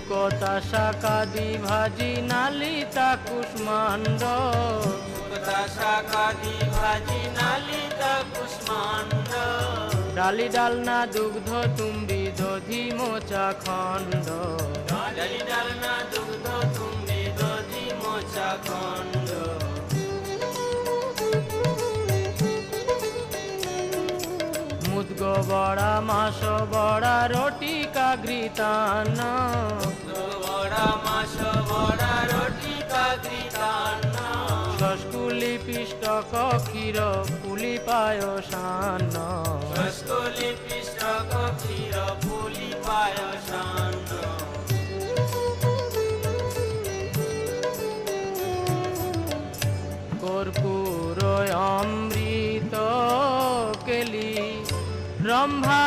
শুকতা শাকাদি ভাজি নালিতা কুষ্মাণ্ড শুকতা শাকাদি ভাজি নালিতা কুষ্মাণ্ড ডালি ডালনা দুগ্ধ তুম্বি দধি মোচা খণ্ড ডালি ডালনা দুগ্ধ তুম্বি দধি মোচা খণ্ড মুদগ বড়া মাস বড়া রটি কাগৃতান্ন বড়া মাস বড়া রটি কাগৃতান্ন শস্কুলি পিষ্টক ক্ষীর পুলি পায়সান্ন শস্কুলি পিষ্টক ক্ষীর পুলি পায়সান্ন কর্পূর অমৃত কেলি রম্ভা